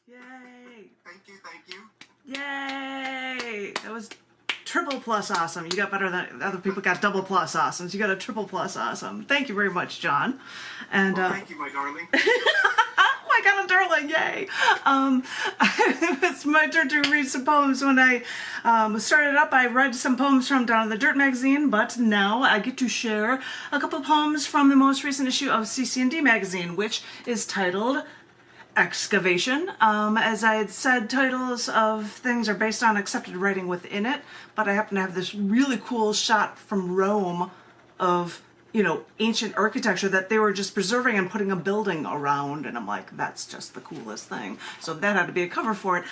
Yay! Thank you, thank you. Yay! That was triple plus awesome. You got better than other people got double plus awesome. So you got a triple plus awesome. Thank you very much, John. And well, thank you, my darling. Oh, I got a darling, yay! It's my turn to read some poems. When I started up, I read some poems from Down in the Dirt magazine, but now I get to share a couple poems from the most recent issue of cc&d magazine, which is titled Excavation. As I had said, titles of things are based on accepted writing within it, but I happen to have this really cool shot from Rome of, you know, ancient architecture that they were just preserving and putting a building around, and I'm like, that's just the coolest thing. So that had to be a cover for it.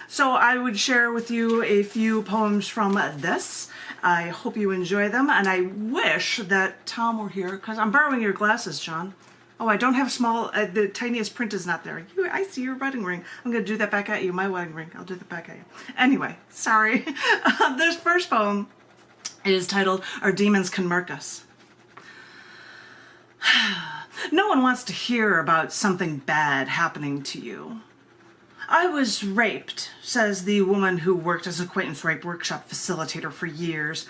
So I would share with you a few poems from this. I hope you enjoy them, and I wish that Tom were here, because I'm borrowing your glasses, John. Oh, I don't have small, the tiniest print is not there. I see your wedding ring. I'm going to do that back at you, my wedding ring. I'll do that back at you. Anyway, sorry. This first poem is titled, Our Demons Can Murk Us. No one wants to hear about something bad happening to you. I was raped, says the woman who worked as acquaintance rape workshop facilitator for years.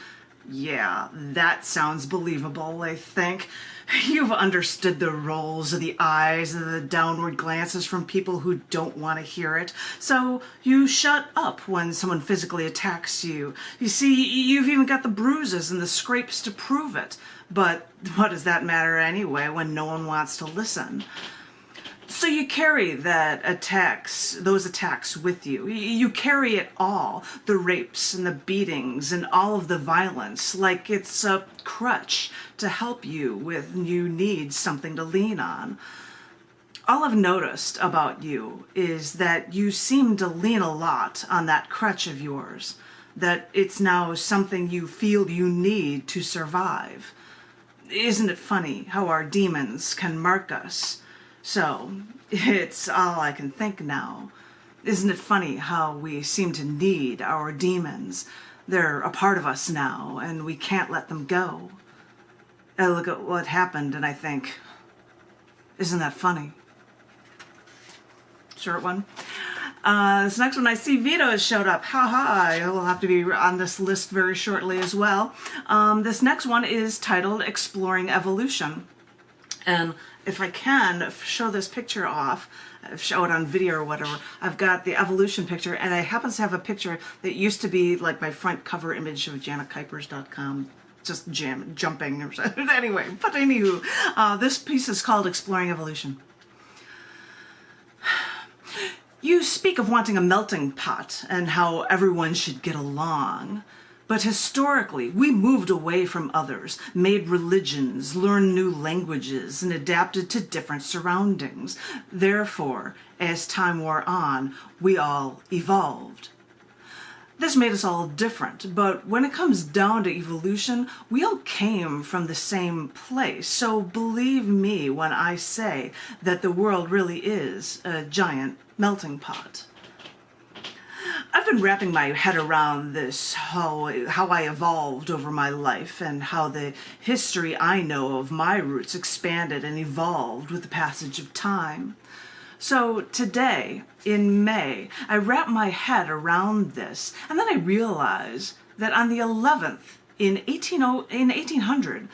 Yeah, that sounds believable, I think. You've understood the rolls of the eyes and the downward glances from people who don't want to hear it, so you shut up when someone physically attacks you. You see, you've even got the bruises and the scrapes to prove it. But what does that matter anyway when no one wants to listen? So you carry those attacks with you. You carry it all, the rapes and the beatings and all of the violence, like it's a crutch to help you when you need something to lean on. All I've noticed about you is that you seem to lean a lot on that crutch of yours, that it's now something you feel you need to survive. Isn't it funny how our demons can murk us? So, it's all I can think now. Isn't it funny how we seem to need our demons? They're a part of us now, and we can't let them go. I look at what happened and I think, isn't that funny? Short one. This next one, I see Vito has showed up. Haha, he'll have to be on this list very shortly as well. This next one is titled Exploring Evolution. And if I can show this picture off, show it on video or whatever, I've got the evolution picture, and I happen to have a picture that used to be like my front cover image of JanetKuypers.com, just jumping or something. Anyway, but anywho, this piece is called Exploring Evolution. You speak of wanting a melting pot and how everyone should get along. But historically, we moved away from others, made religions, learned new languages, and adapted to different surroundings. Therefore, as time wore on, we all evolved. This made us all different, but when it comes down to evolution, we all came from the same place. So believe me when I say that the world really is a giant melting pot. I've been wrapping my head around this, how I evolved over my life and how the history I know of my roots expanded and evolved with the passage of time. So today, in May, I wrap my head around this, and then I realize that on the 11th, in 1800,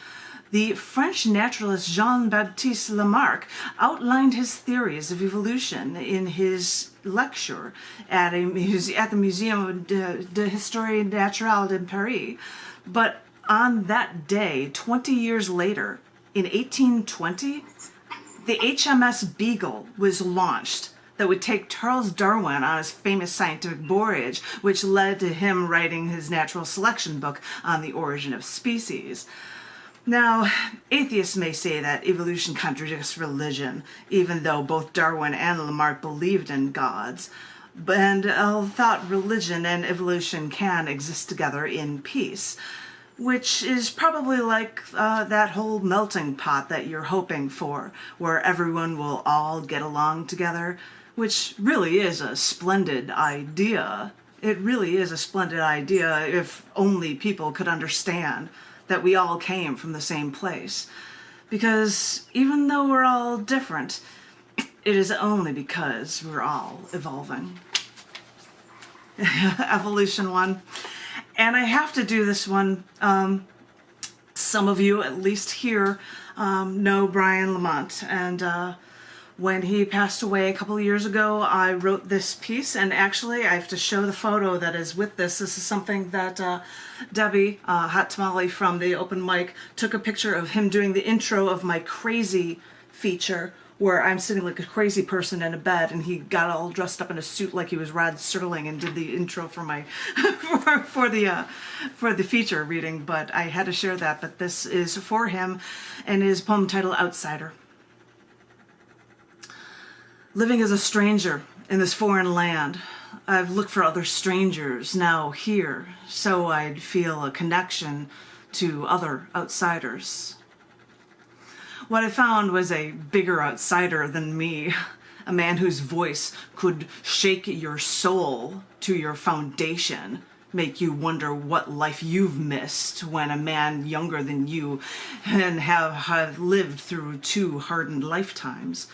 the French naturalist Jean-Baptiste Lamarck outlined his theories of evolution in his lecture at the Muséum d'Histoire Naturelle de Paris. But on that day, 20 years later, in 1820, the HMS Beagle was launched that would take Charles Darwin on his famous scientific voyage, which led to him writing his natural selection book on the origin of species. Now, atheists may say that evolution contradicts religion, even though both Darwin and Lamarck believed in gods, and thought religion and evolution can exist together in peace, which is probably like that whole melting pot that you're hoping for, where everyone will all get along together, which really is a splendid idea. It really is a splendid idea if only people could understand that we all came from the same place. Because even though we're all different, it is only because we're all evolving. Evolution 1. And I have to do this one. Some of you, at least here, know Brian Lamont, and when he passed away a couple of years ago, I wrote this piece, and actually I have to show the photo that is with this. This is something that Debbie, Hot Tamale from the open mic, took a picture of him doing the intro of my Crazy feature, where I'm sitting like a crazy person in a bed, and he got all dressed up in a suit like he was Rod Serling and did the intro for my for the feature reading. But I had to share that. But this is for him, and his poem titled "Outsider." Living as a stranger in this foreign land, I've looked for other strangers now here, so I'd feel a connection to other outsiders. What I found was a bigger outsider than me, a man whose voice could shake your soul to your foundation, make you wonder what life you've missed when a man younger than you and have lived through 2 hardened lifetimes.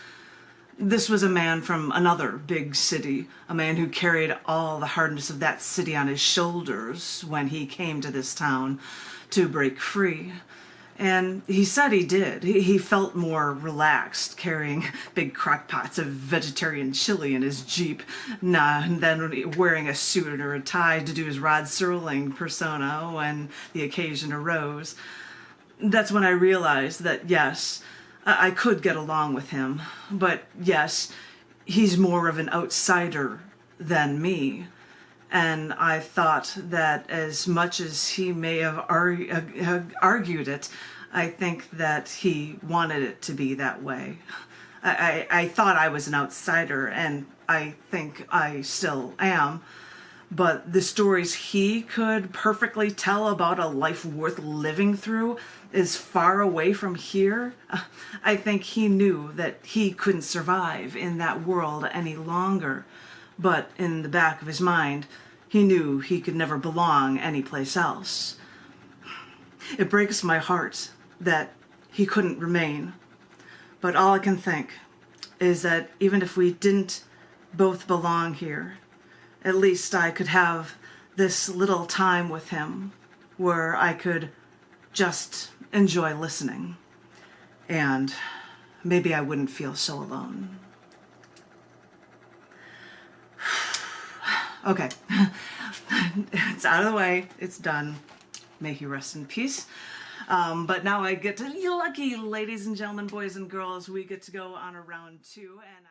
This was a man from another big city, a man who carried all the hardness of that city on his shoulders when he came to this town to break free. And he said he did. He felt more relaxed carrying big crock pots of vegetarian chili in his Jeep than wearing a suit or a tie to do his Rod Serling persona when the occasion arose. That's when I realized that, yes, I could get along with him, but yes, he's more of an outsider than me. And I thought that as much as he may have argued it, I think that he wanted it to be that way. I thought I was an outsider, and I think I still am. But the stories he could perfectly tell about a life worth living through is far away from here. I think he knew that he couldn't survive in that world any longer. But in the back of his mind, he knew he could never belong anyplace else. It breaks my heart that he couldn't remain. But all I can think is that even if we didn't both belong here, at least I could have this little time with him where I could just enjoy listening. And maybe I wouldn't feel so alone. Okay, it's out of the way, it's done. May he rest in peace. But now I get to, you lucky ladies and gentlemen, boys and girls, we get to go on a round 2. And